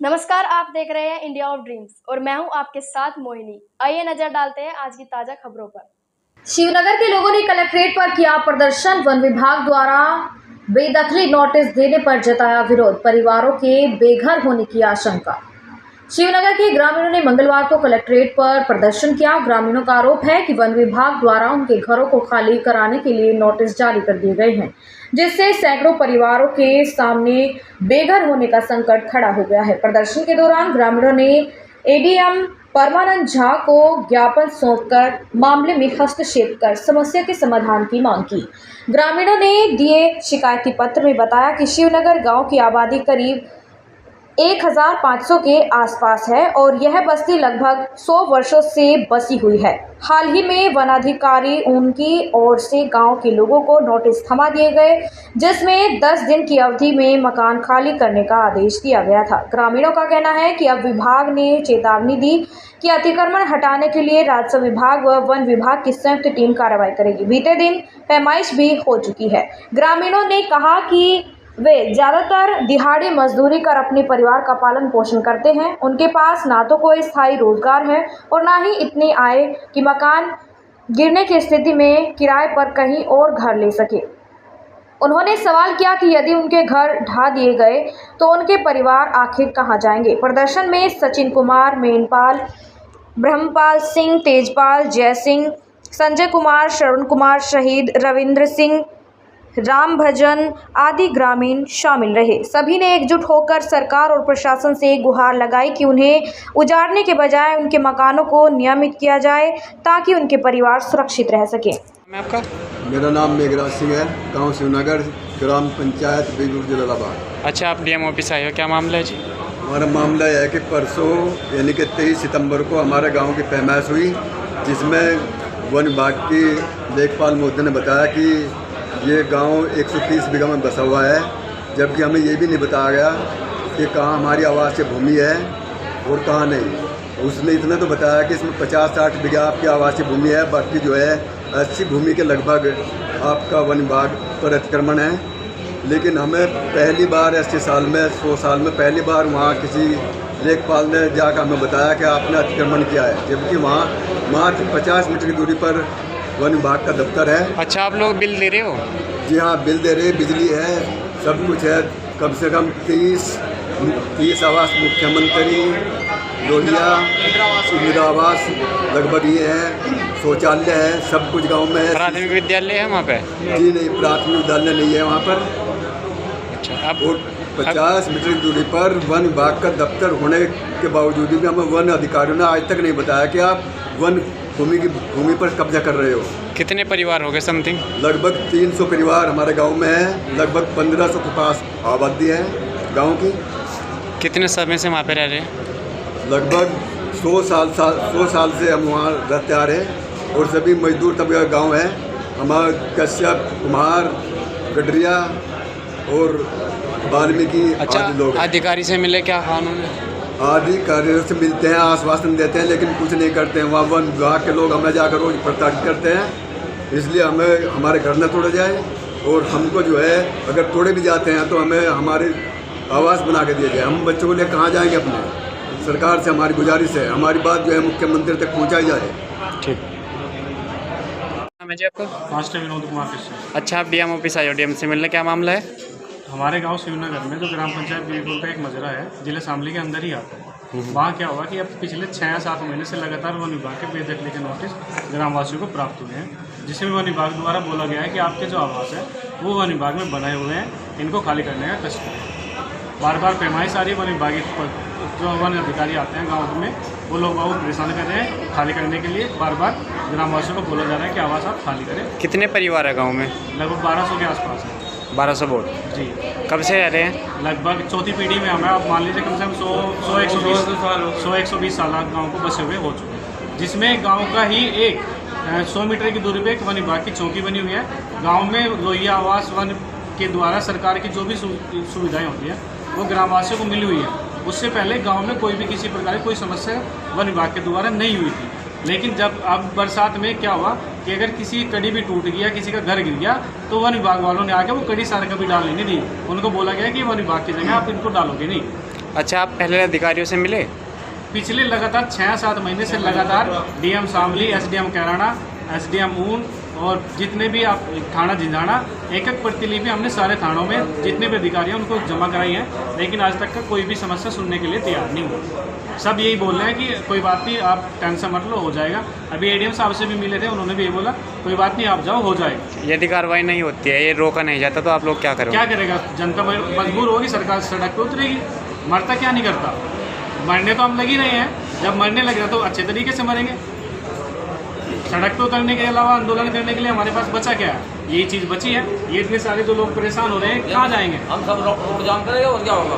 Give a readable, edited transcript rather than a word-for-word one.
नमस्कार, आप देख रहे हैं इंडिया ऑफ ड्रीम्स और मैं हूं आपके साथ मोहिनी। आइए नजर डालते हैं आज की ताजा खबरों पर। शिवनगर के लोगों ने कलेक्ट्रेट पर किया प्रदर्शन। वन विभाग द्वारा बेदखली नोटिस देने पर जताया विरोध। परिवारों के बेघर होने की आशंका। शिवनगर के ग्रामीणों ने मंगलवार को कलेक्ट्रेट पर प्रदर्शन किया। ग्रामीणों का आरोप है कि वन विभाग द्वारा उनके घरों को खाली कराने के लिए नोटिस जारी कर दिए गए हैं, जिससे सैकड़ों परिवारों के सामने बेघर होने का संकट खड़ा हो गया है। प्रदर्शन के दौरान ग्रामीणों ने एडीएम परमानंद झा को ज्ञापन सौंपकर मामले में हस्तक्षेप कर समस्या के समाधान की मांग की। ग्रामीणों ने दिए शिकायती पत्र में बताया कि शिवनगर गांव की आबादी करीब 1500 के आसपास है और यह बस्ती लगभग 100 वर्षों से बसी हुई है। हाल ही में वनाधिकारी उनकी ओर से गांव के लोगों को नोटिस थमा दिए गए, जिसमें 10 दिन की अवधि में मकान खाली करने का आदेश दिया गया था। ग्रामीणों का कहना है कि अब विभाग ने चेतावनी दी कि अतिक्रमण हटाने के लिए राजस्व विभाग व वन विभाग की संयुक्त टीम कार्रवाई करेगी। बीते दिन पैमाइश भी हो चुकी है। ग्रामीणों ने कहा कि वे ज़्यादातर दिहाड़ी मजदूरी कर अपने परिवार का पालन पोषण करते हैं। उनके पास ना तो कोई स्थायी रोजगार है और ना ही इतनी आय कि मकान गिरने की स्थिति में किराए पर कहीं और घर ले सके। उन्होंने सवाल किया कि यदि उनके घर ढा दिए गए तो उनके परिवार आखिर कहां जाएंगे। प्रदर्शन में सचिन कुमार, मेनपाल, ब्रह्मपाल सिंह, तेजपाल, जय सिंह, संजय कुमार, श्रवण कुमार, शहीद रविंद्र सिंह, राम भजन आदि ग्रामीण शामिल रहे। सभी ने एकजुट होकर सरकार और प्रशासन से गुहार लगाई कि उन्हें उजाड़ने के बजाय उनके मकानों को नियमित किया जाए ताकि उनके परिवार सुरक्षित रह सके। मैं आपका मेरा नाम मेघराज सिंह है, गांव शिवनगर, ग्राम पंचायत बीजपुर, जलालाबाद। अच्छा, आप डीएम ऑफिस आए हो, क्या मामला है जी? हमारा मामला यह है कि परसों यानी कि 23 सितंबर को हमारे गांव की पैमाइश हुई, जिसमें वन विभाग की लेखपाल महोदय ने बताया कि ये गांव 130 बीघा में बसा हुआ है, जबकि हमें ये भी नहीं बताया गया कि कहाँ हमारी आवासीय भूमि है और कहाँ नहीं। उसने इतना तो बताया कि इसमें 50-60 बीघा आपकी आवासीय भूमि है, बाकी जो है 80 भूमि के लगभग आपका वन विभाग पर अतिक्रमण है। लेकिन हमें पहली बार 80 साल में 100 साल में पहली बार वहाँ किसी लेखपाल ने जाकर हमें बताया कि आपने अतिक्रमण किया है, जबकि वहाँ मात्र 50 मीटर की दूरी पर वन विभाग का दफ्तर है। अच्छा, आप लोग बिल दे रहे हो? जी हाँ, बिल दे रहे, बिजली है, सब कुछ है। कम से कम 30 आवास, मुख्यमंत्री, लोहिया, इंदिरा आवास लगभग ये है, शौचालय है, सब कुछ गांव में है। प्राथमिक विद्यालय है वहाँ पे? जी नहीं, प्राथमिक विद्यालय नहीं है वहाँ पर। अच्छा, अब और 50 मीटर की दूरी पर वन विभाग का दफ्तर होने के बावजूद भी हमें वन अधिकारियों ने आज तक नहीं बताया कि आप वन भूमि पर कब्जा कर रहे हो। कितने परिवार हो गए समथिंग? लगभग 300 परिवार हमारे गांव में है, लगभग 1500 के पास आबादी है गांव की। कितने समय से वहाँ पे रह रहे हैं? लगभग 100 साल से हम वहाँ रहते आ रहे हैं और सभी मजदूर तबका गांव है। हमारा कश्यप, कुमार, गडरिया और वाल्मीकि आदि लोग। अधिकारी से मिले क्या कानून? अधिकारियों से मिलते हैं, आश्वासन देते हैं, लेकिन कुछ नहीं करते हैं। वहाँ वन विभाग के लोग हमें जाकर रोज प्रताड़ित करते हैं। इसलिए हमें हमारे घर न तोड़े जाए और हमको जो है अगर तोड़े भी जाते हैं तो हमें हमारे आवास बना के दिए जाए। हम बच्चों को लेकर कहाँ जाएंगे अपने? सरकार से हमारी गुजारिश है, हमारी बात जो है मुख्यमंत्री तक पहुँचाई जाए। ठीक। नाम है जी आपका? मास्टर विनोद कुमार कृष्ण। अच्छा, आप डीएम ऑफिस आए हो, डीएम से मिलने, क्या मामला है? हमारे गांव शिवनगर में जो ग्राम पंचायत बीरपुर का एक मजरा है, जिला शामली के अंदर ही आता है। वहाँ क्या हुआ कि अब पिछले 6 या 7 महीने से लगातार वन विभाग के बेदखली के नोटिस ग्रामवासियों को प्राप्त हुए हैं, जिसमें वन विभाग द्वारा बोला गया है कि आपके जो आवास है वो वन विभाग में बनाए हुए हैं, इनको खाली करने का कष्ट करें। बार बार पैमाइश आ रही है। वन विभाग जो वन अधिकारी आते हैं गाँव में, वो लोग बहुत परेशान कर रहे हैं खाली करने के लिए। बार बार ग्रामवासियों को बोला जा रहा है कि आवास आप खाली करें। कितने परिवार है गाँव में? लगभग 1200 के आसपास है। 1200 वोट? जी। कब से रह रहे हैं? लगभग चौथी पीढ़ी में हमें, आप मान लीजिए कम से कम 100-120 साल गाँव को बसे हुए हो चुके हैं, जिसमें गांव का ही एक 100 मीटर की दूरी पे एक वन विभाग की चौकी बनी हुई है। गांव में लोहिया आवास वन के द्वारा सरकार की जो भी सुविधाएं होती हैं वो ग्रामवासियों को मिली हुई है। उससे पहले गाँव में कोई भी किसी प्रकार की कोई समस्या वन विभाग के द्वारा नहीं हुई थी। लेकिन जब अब बरसात में क्या हुआ कि अगर किसी की कड़ी भी टूट गया, किसी का घर गिर गया, तो वन विभाग वालों ने आके वो कड़ी सारे कभी डालने नहीं दी। उनको बोला गया कि वन विभाग की जगह आप इनको डालोगे नहीं। अच्छा, आप पहले अधिकारियों से मिले? पिछले लगातार 6-7 महीने से लगातार DM Shamli, SDM Kairana, SDM ऊन और जितने भी आप थाना झिंझाना, एक प्रतिलिपि हमने सारे थानों में जितने भी अधिकारी हैं उनको जमा कराई है, लेकिन आज तक का कोई भी समस्या सुनने के लिए तैयार नहीं हुआ। सब यही बोल रहे हैं कि कोई बात नहीं, आप टेंशन मत लो, हो जाएगा। अभी एडीएम साहब से भी मिले थे, उन्होंने भी यही बोला कोई बात नहीं, आप जाओ, हो जाएगा। यदि कार्रवाई नहीं होती है, ये रोका नहीं जाता, तो आप लोग क्या करोगे? क्या करेगा जनता? मजबूर होगी, सरकार सड़क पर उतरेगी। मरता क्या नहीं करता, मरने तो हम लग ही रहे हैं। जब मरने लग रहा तो अच्छे तरीके से मरेंगे। सड़क पे उतरने के अलावा आंदोलन करने के लिए हमारे पास बचा क्या है? यही चीज़ बची है। ये इतने सारे जो लोग परेशान हो रहे हैं, कहाँ जाएंगे? हम सब रुक जाम करेंगे और क्या होगा?